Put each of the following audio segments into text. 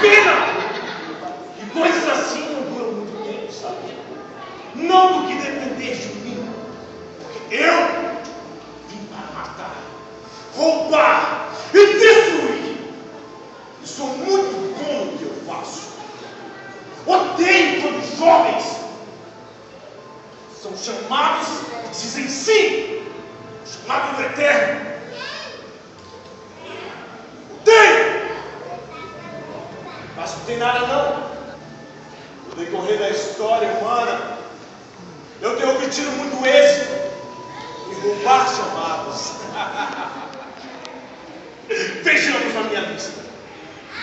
pena. E coisas assim não duram muito tempo, sabe? Não do que depender de mim. Porque eu vim para matar, roubar e destruir. E sou muito bom no que eu faço. Odeio quando os jovens são chamados e dizem sim, chamado do Eterno. Odeio! Mas não tem nada não. No decorrer da história humana, eu tenho obtido muito êxito em roubar chamados. Vejamos na minha lista: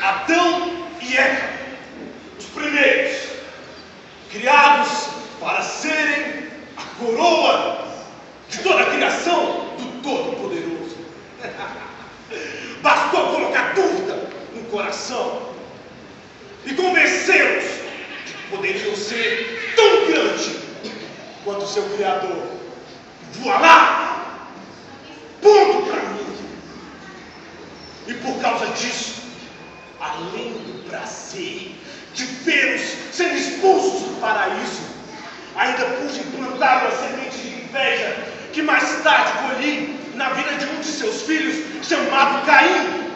Adão e Eva, os primeiros, criados para serem a coroa de toda a criação do Todo-Poderoso. Bastou colocar dúvida no coração e convencê-los de que poderiam ser tão grande quanto seu Criador. Voilá! Ponto para mim. E por causa disso, além do prazer de vê-los sendo expulsos do paraíso, ainda pude implantar uma semente de inveja que mais tarde colhi na vida de um de seus filhos, chamado Caim,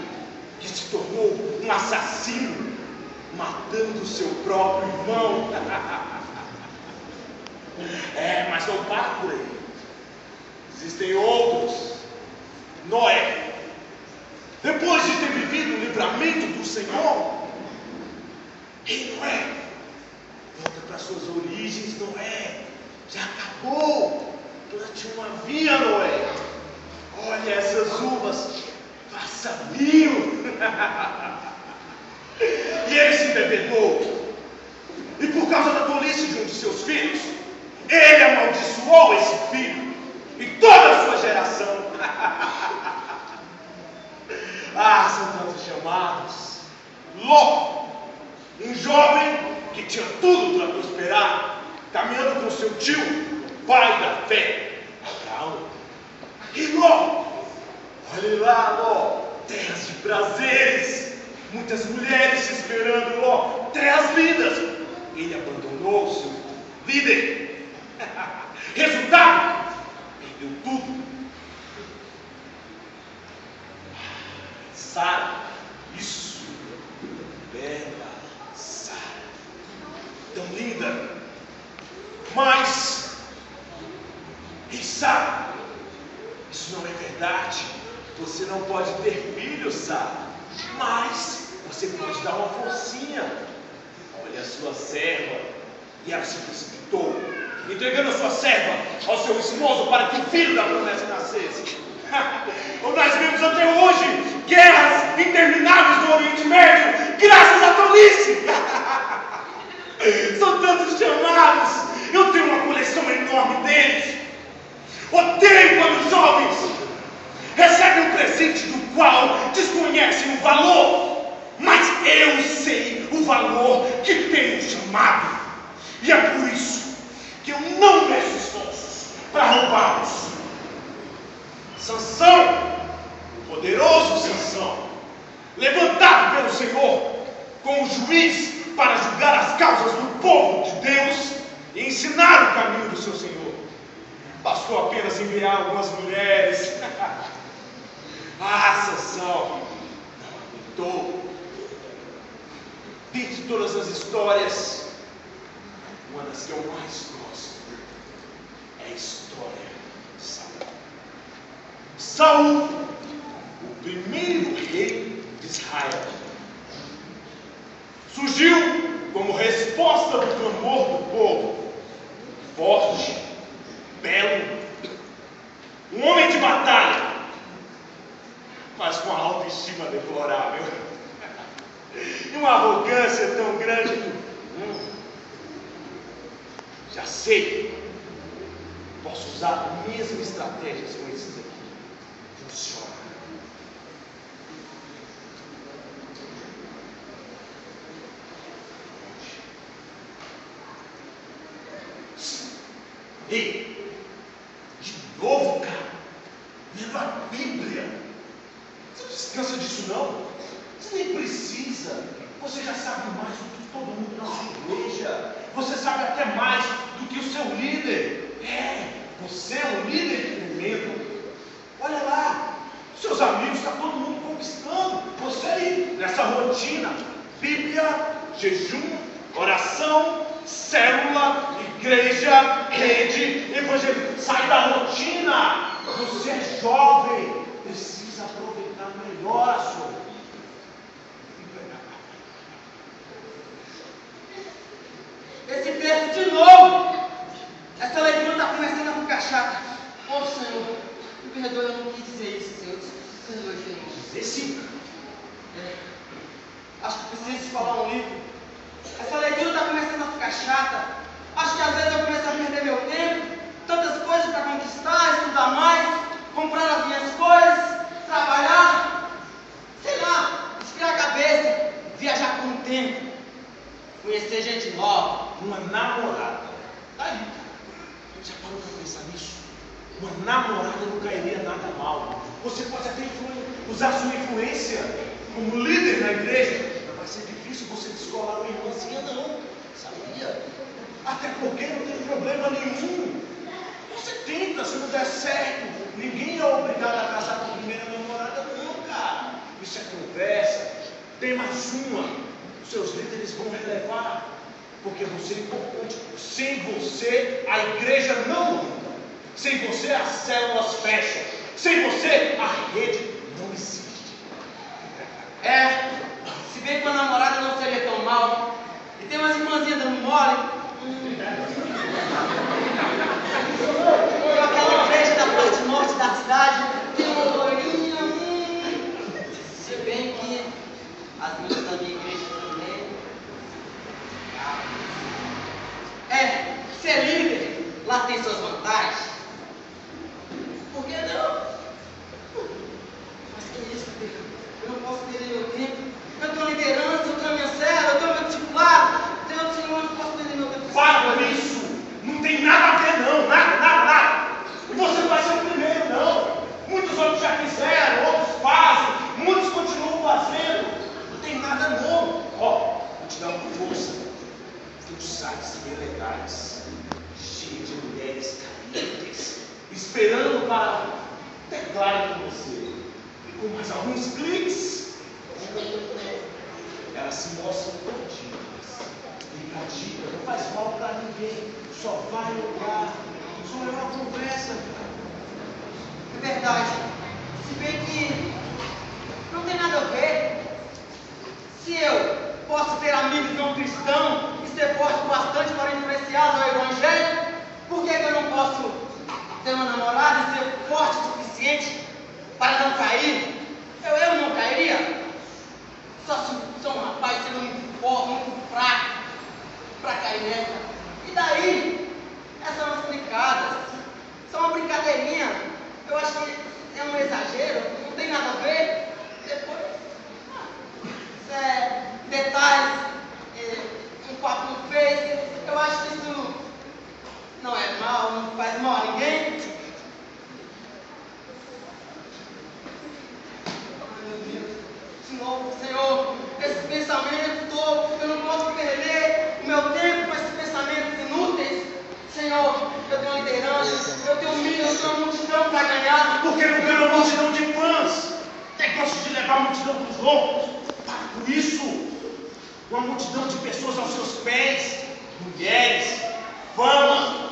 que se tornou um assassino, matando seu próprio irmão. Mas não para por aí. Existem outros. Noé, depois de ter vivido o livramento do Senhor, Noé volta para suas origens. Noé já acabou durante uma vida. Noé, olha essas uvas, faça mil. E ele se embebedou, e por causa da tolice de um de seus filhos, ele amaldiçoou esse filho e toda a sua geração. São tantos chamados. Ló, um jovem que tinha tudo para prosperar, caminhando com seu tio, pai da fé, Abraão. E Ló, olhe lá, Ló, terras de prazeres, muitas mulheres esperando Ló, terras lindas. Ele abandonou seu líder. Resultado, perdeu tudo. Sara, isso, bela Sara, tão linda, mas, Sara, isso não é verdade. Você não pode ter filho, Sara, mas você pode dar uma forcinha. Olha a sua serva. E ela se precipitou, entregando a sua serva ao seu esposo para que o filho da promessa nascesse. Nós vemos até hoje guerras intermináveis no Oriente Médio, graças à tolice. São tantos chamados, eu tenho uma coleção enorme deles. Odeio quando os jovens recebem um presente do qual desconhecem o valor, mas eu sei o valor que tem o chamado, e é por isso que eu não meço esforços para roubá-los. Sansão, o poderoso Sansão, levantado pelo Senhor como juiz para julgar as causas do povo de Deus e ensinar o caminho do seu Senhor, bastou apenas enviar algumas mulheres. Sansão não aguentou. Dentre todas as histórias, uma das que eu mais gosto é a história de Saul. Saul, o primeiro rei de Israel, surgiu como resposta do clamor do povo. Forte, belo, um homem de batalha, mas com a autoestima deplorável e uma arrogância tão grande que já sei, posso usar a mesma estratégia com esses aqui. Funciona. Ei, de novo, cara, leva a Bíblia. Você não descansa disso não? Você nem precisa. Você já sabe mais do que todo mundo na sua igreja. Você sabe até mais do que o seu líder. Você é um líder tremendo. Olha lá, seus amigos, está todo mundo conquistando. Você aí, nessa rotina, Bíblia, jejum, oração, célula, igreja, rede, evangelho. Sai da rotina. Você é jovem, precisa aproveitar melhor a sua vida. Esse texto de novo. Essa leitura está começando a ficar chata. Senhor, me perdoe, eu não quis dizer isso, Senhor. Perdoe, Senhor. Dizer sim. Acho que preciso falar um livro. Essa leitura está começando a ficar chata. Acho que às vezes eu começo a perder meu tempo. Tantas coisas para conquistar, estudar mais, comprar as minhas coisas, trabalhar, sei lá, esfriar a cabeça, viajar com o tempo, conhecer gente nova. Uma namorada. Aí, já parou para pensar nisso? Uma namorada não cairia nada mal. Você pode até usar sua influência como líder na igreja. Não vai ser difícil você descolar uma irmãzinha, não. Sabia? Até porque não tem problema nenhum. Você tenta, se não der certo. Ninguém é obrigado a casar com a primeira namorada, não, cara. Isso é conversa. Tem mais uma. Os seus líderes vão relevar. Porque você é importante. Sem você, a igreja não anda. Sem você, as células fecham. Sem você, a rede não existe. Se bem que uma namorada não seria tão mal. E tem umas irmãzinhas dando mole. Aquela igreja da parte norte da cidade tem uma loirinha. Se bem que as meninas da minha igreja também. Ser líder lá tem suas vantagens. Por que não? Mas que isso, Deus? Eu não posso perder meu tempo. Eu tenho liderança, eu tenho minha célula, eu tenho meu discipulado. Senhor, eu não posso perder meu tempo. Para com isso! Não tem nada a ver, não. Nada. E você não vai ser o primeiro, não. Muitos outros já fizeram, outros fazem, muitos continuam fazendo. Não tem nada, não. Vou te dar uma força. Tem uns sites bem legais, cheios de mulheres carentes, esperando para declarar com você. E com mais alguns cliques, elas se mostram todinhas. Fica a dica, não faz mal para ninguém. Só vai olhar, só é uma conversa. É verdade. Se bem que não tem nada a ver. Se eu posso ter amigos não cristãos e ser forte bastante para influenciá-los ao evangelho, por que eu não posso ter uma namorada e ser forte o suficiente para não cair? Eu não cairia? Só se sou um rapaz sendo muito forte, muito fraco para cair nessa. E daí? Essas são umas brincadas. São uma brincadeirinha. Eu acho que é um exagero, não tem nada a ver. Depois, detalhes, um papo no Face. Eu acho que isso não é mal, não faz mal a ninguém. Ai, meu Deus. Senhor, esse pensamento todo, eu não posso perder o meu tempo com esses pensamentos inúteis. Senhor, eu tenho liderança, eu tenho milho, eu tenho uma multidão para ganhar. Porque não ganha uma multidão de fãs. Até gosta de levar a multidão dos loucos. Para com isso. Uma multidão de pessoas aos seus pés. Mulheres, fama,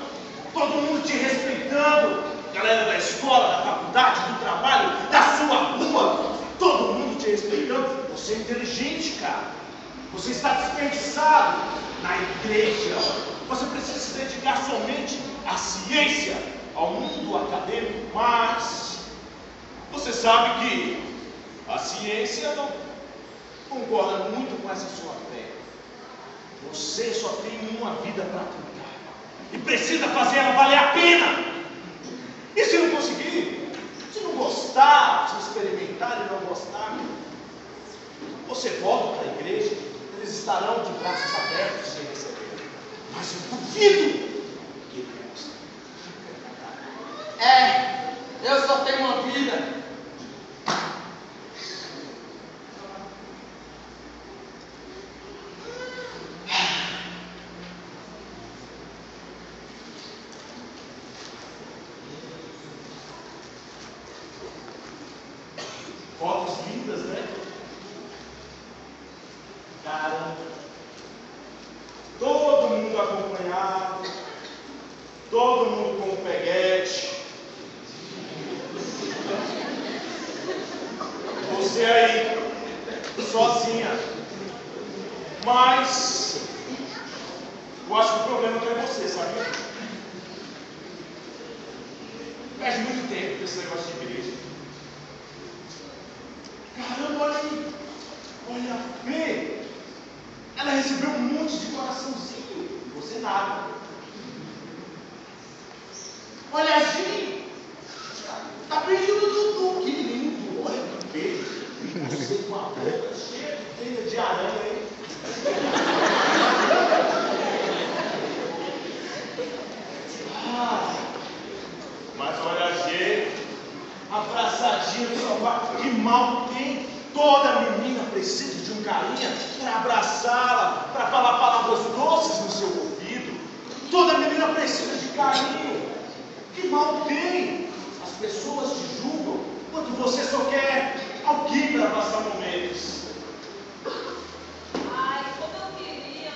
todo mundo te respeitando. Galera da escola, da faculdade, do trabalho, da sua rua. Todo mundo te respeitando. Você é inteligente, cara. Você está desperdiçado na igreja. Você precisa se dedicar somente à ciência, ao mundo acadêmico, mas você sabe que a ciência não concorda muito com essa sua fé. Você só tem uma vida para tentar e precisa fazer ela valer a pena. E se não conseguir, se não gostar, se experimentar e não gostar, você volta para a igreja, eles estarão de braços abertos sem receber. Mas eu duvido que ele goste. Eu só tenho uma vida. meninas, né? Cara, todo mundo acompanhado, todo mundo com um peguete. Você aí, sozinha. Mas eu acho que o problema não é você, sabia? Perde muito tempo com esse negócio de igreja. Caramba, olha aí. Olha, vê. Ela recebeu um monte de coraçãozinho. Você nada. Olha a Gi. Tá pedindo Dudu. Que lindo. Olha que beijo. Você com a boca cheia de teia de aranha, hein? Mas olha a G, abraçadinha no sofá, que mal tem. Toda menina precisa de um carinha para abraçá-la, para falar palavras doces no seu ouvido. Toda menina precisa de carinho. Que mal tem. As pessoas te julgam quando você só quer alguém para passar momentos. Ai, como eu queria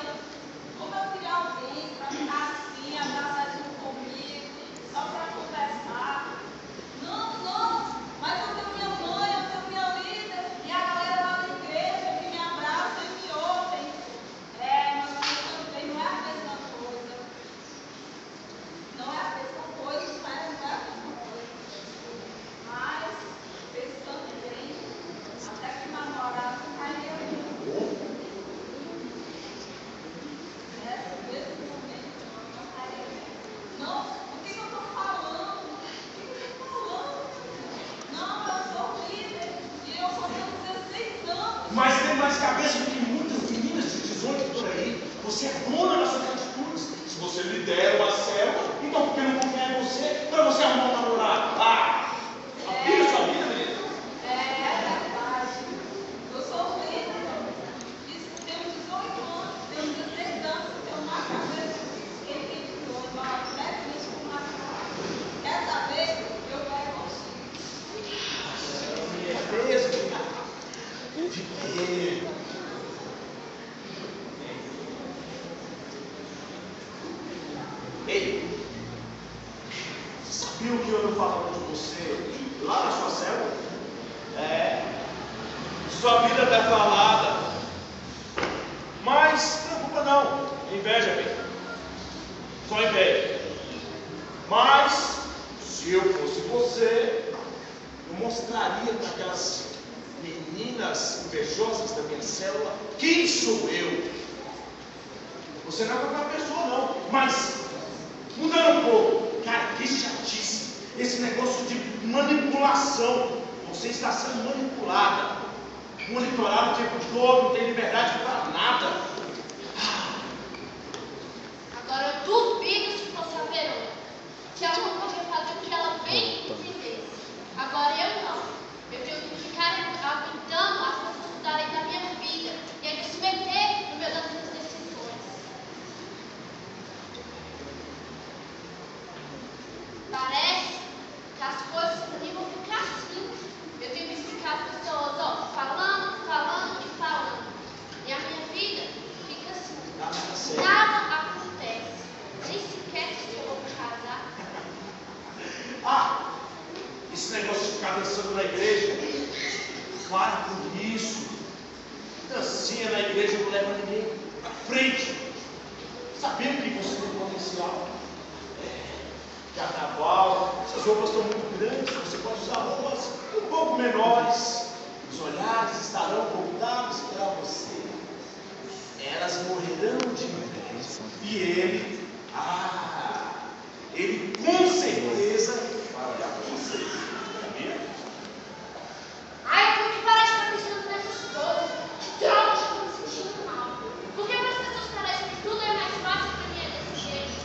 alguém para ficar assim, abraçadinho comigo, só para conversar. Não, mas eu tenho minha mãe, eu tenho minha líder, e a galera lá da igreja que me abraça e me ouvem. Mas também não é a mesma coisa. Não é a mesma coisa, mas não é a mesma coisa. Mas, pensando bem, até que namorado cairia muito. Nesse mesmo momento, não cairia bem. Não, o que eu estou falando? Não, eu sou líder e eu só tenho 16 anos. Mas tem mais cabeça do que muitas meninas de 18 por aí. Você é dona das suas atitudes. Se você lidera uma célula, então por que não confia em você para você arrumar um namorado? Abriu sua vida, menina. É verdade. Eu sou líder. Tenho 18 anos, tenho 16 anos, tenho mais cabeça que quem tem 18, mas leve isso com mais calma. Quer saber? Eu pego De quê? Ei, você sabia o que eu não falava de você lá na sua célula? Sua vida está falada. Mas não preocupa não, inveja bem. Só inveja. Mas se eu fosse você, eu mostraria para aquelas meninas invejosas da minha célula quem sou eu. Você não é qualquer pessoa não, mas mudando um pouco, cara, que chatice esse negócio de manipulação. Você está sendo manipulada, monitorada o tempo todo, não tem liberdade para nada. Agora eu duvido se fosse a Verônica, que ela não podia fazer o que ela bem entendesse. Agora eu não. Eu tenho que ficar aguentando as pessoas mudarem da minha vida e ainda se meter no meio das minhas decisões. Parece que as coisas pra mim vão ficar assim. Eu tenho que explicar às pessoas, falando e falando. E a minha vida fica assim. Nada acontece. Nem sequer se eu vou casar. Esse negócio de ficar dançando na igreja, para com isso. Dancinha na igreja não leva ninguém à frente. Sabendo que você tem potencial. Carnaval, essas roupas estão muito grandes, você pode usar roupas um pouco menores. Os olhares estarão voltados para você. Elas morrerão de inveja. E ele com certeza vai olhar para você. Sabia? Ai, eu tenho que parar de ficar pensando nessas coisas. Que droga, eu estou me sentindo mal. Porque para as pessoas parecem que tudo é mais fácil para mim desse jeito.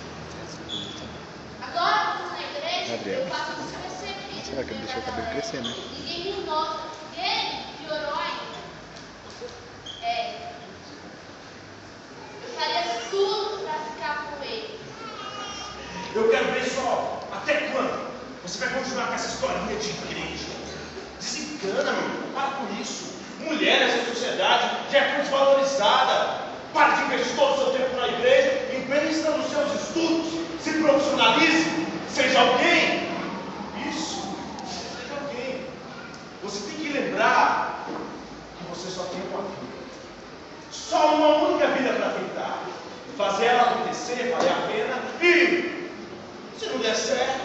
Agora, quando na igreja, eu passo despercebido. Será que ele deixou o cabelo crescer, né? Ninguém me nota. E ele piorou ainda. Eu faria tudo para ficar com ele. Eu quero ver só até quando você vai continuar com essa historinha de igreja. Desencana, meu. Para com isso. que é desvalorizada. Pare de investir todo o seu tempo na igreja, invista nos seus estudos, se profissionalize, seja alguém. Isso, seja alguém. Você tem que lembrar que você só tem uma vida. Só uma única vida para tentar. Fazer ela acontecer, vale a pena. E se não der certo,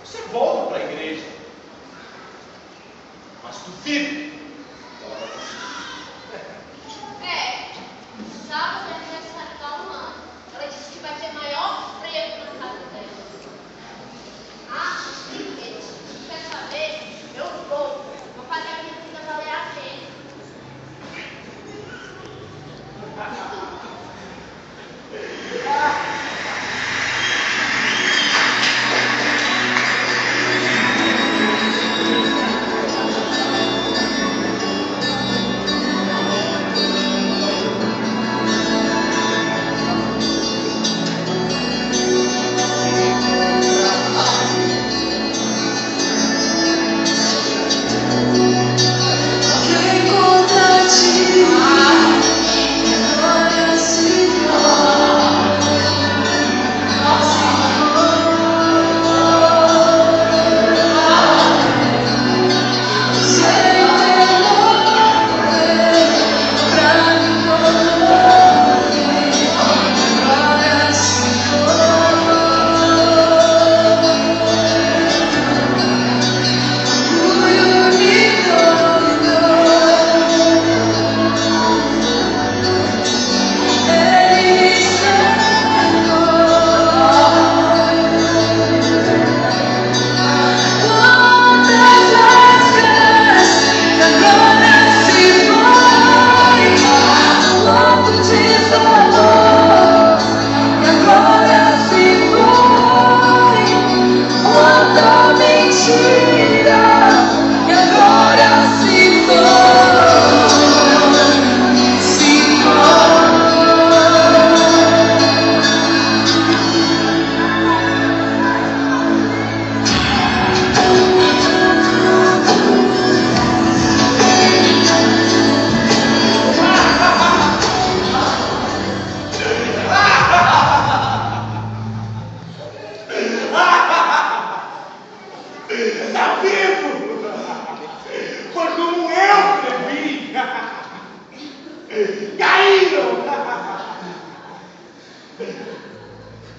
você volta para a igreja. Mas duvido. Sábado é aniversário da Luana. Ela disse que vai ter maior frevo na casa dela. Ah, brinquedo. Quer saber? Eu vou fazer a minha vida valer a pena.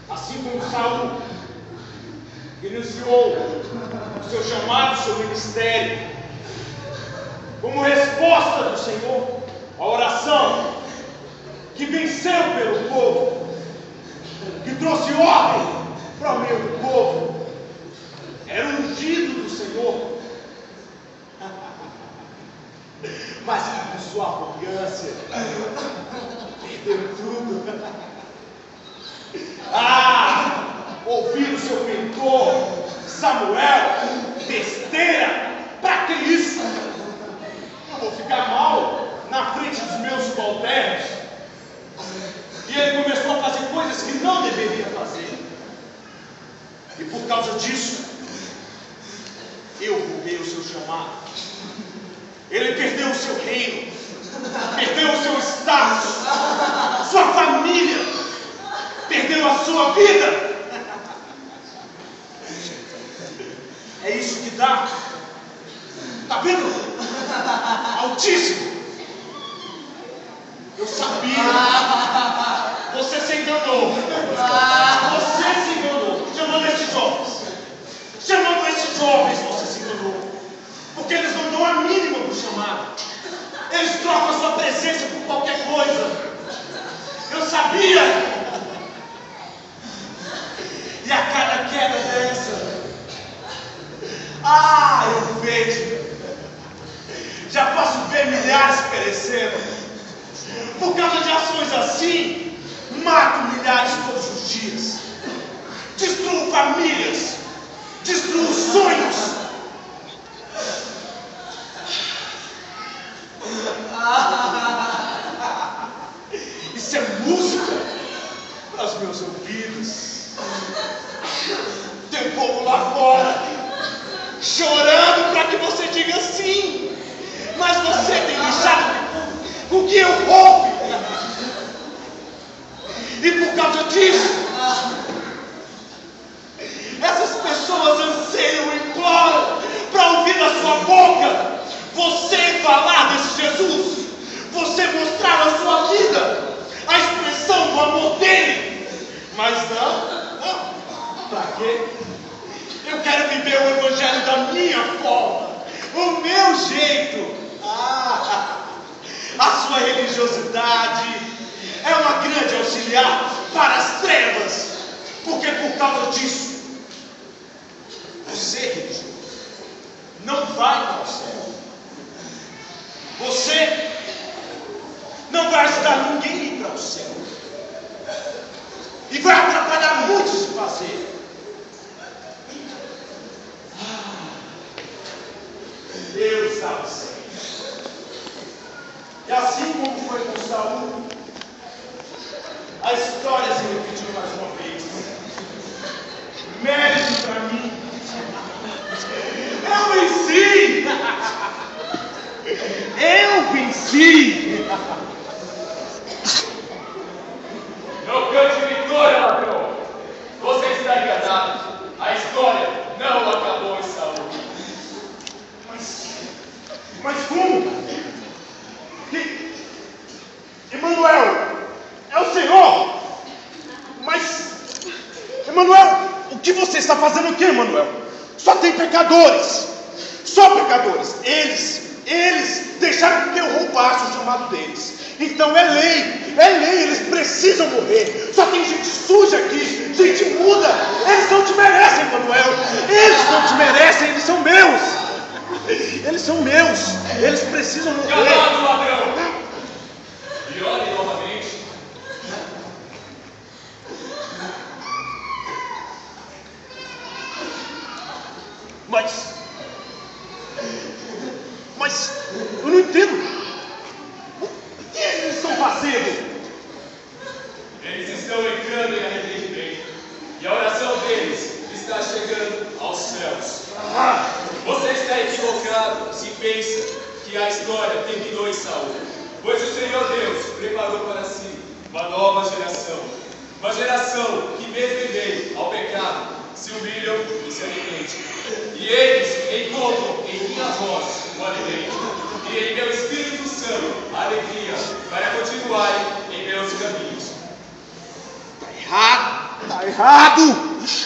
Assim como Saul iniciou o seu chamado, o seu ministério, como resposta do Senhor, a oração que venceu pelo povo, que trouxe ordem para o meio do povo, era o ungido do Senhor. Mas por sua arrogância, perdeu tudo. Ouvir o seu mentor, Samuel, besteira, para que isso? Eu vou ficar mal na frente dos meus subalternos. E ele começou a fazer coisas que não deveria fazer. E por causa disso, eu roubei o seu chamado. Ele perdeu o seu reino, perdeu o seu status, sua família, perdeu a sua vida. É isso que dá. Tá vendo? Altíssimo. Eu sabia. Você se enganou. Você se enganou. Chamando esses jovens. Chamando esses jovens, você se enganou. Porque eles não dão a mínima para o chamado. Eles trocam a sua presença por qualquer coisa. Eu sabia. E a cada queda dessa, eu vejo. Já posso ver milhares perecendo. Por causa de ações assim, mato milhares todos os dias. Destruo famílias. Destruo sonhos. Isso é música para os meus ouvidos. Tem um povo lá fora chorando para que você diga sim, mas você tem deixado com que eu roube. E por causa disso, essas pessoas anseiam e imploram para ouvir da sua boca você falar desse Jesus, você mostrar a sua vida, a expressão do amor dele. Mas não, para quê? Eu quero viver o evangelho da minha forma, o meu jeito. A sua religiosidade é uma grande auxiliar para as trevas, porque por causa disso, você, religioso, não vai para o céu. Você não vai ajudar ninguém a ir para o céu. E vai atrapalhar muitos de fazer. Deus sabe sempre. E assim como foi com Saul, a história se repetiu mais uma vez. Mérito para mim. Eu venci! Eu venci! Não cante vitória, ladrão! Você está enganado. A história não acabou em Saul. Mas como? Emanuel, é o Senhor! Mas, Emanuel, o que você está fazendo aqui, Emanuel? Só tem pecadores! Só pecadores! Eles deixaram que eu roubasse o chamado deles. Então é lei, eles precisam morrer. Só tem gente suja aqui, gente muda. Eles não te merecem, Emanuel. Eles não te merecem, eles são meus. Eles são meus, eles precisam morrer. Calado, ladrão! E olhe novamente. Mas eu não entendo. O que eles estão fazendo? Eles estão entrando em arrependimento. E a oração deles está chegando aos céus. Você está equivocado se pensa que a história terminou em Saul. Pois o Senhor Deus preparou para si uma nova geração. Uma geração que mesmo em meio ao pecado se humilham e se alimentam. E eles encontram em minha voz o alimento. E em meu Espírito Santo a alegria para continuarem em meus caminhos. Tá errado!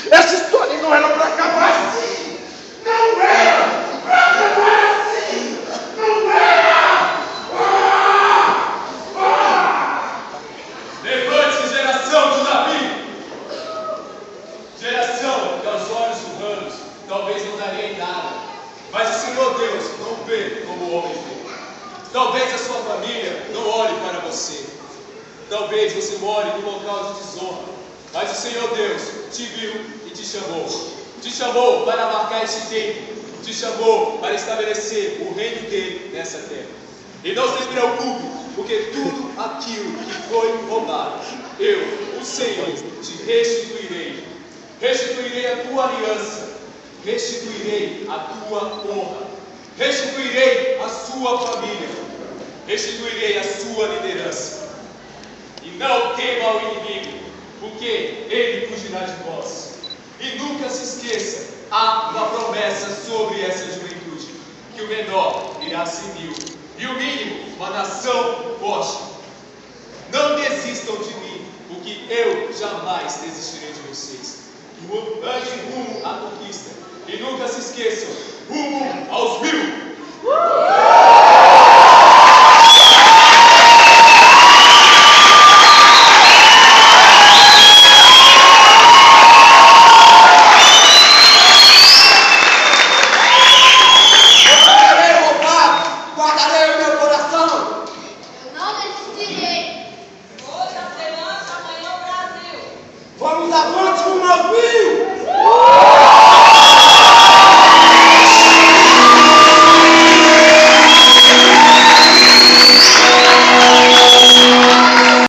Essa história não era para acabar assim! Não era! Não era assim! Não era! Levante-se, geração de Davi! Geração que aos olhos humanos talvez não daria em nada, mas o Senhor Deus não vê como o homem vê. Talvez a sua família não olhe para você. Talvez você more num local de desonra. Mas o Senhor Deus te viu e te chamou. Te chamou para marcar este tempo. Te chamou para estabelecer o reino dele nessa terra. E não se preocupe, porque tudo aquilo que foi roubado, eu, o Senhor, te restituirei. Restituirei a tua aliança. Restituirei a tua honra. Restituirei a sua família. Restituirei a sua liderança. E não tema o inimigo, porque ele fugirá de vós. E nunca se esqueça, há uma promessa sobre essa juventude, que o menor irá ser mil, e o mínimo uma nação forte. Não desistam de mim, porque eu jamais desistirei de vocês. Andem rumo à conquista, e nunca se esqueçam, rumo aos 1000. Vamos avante com o navio!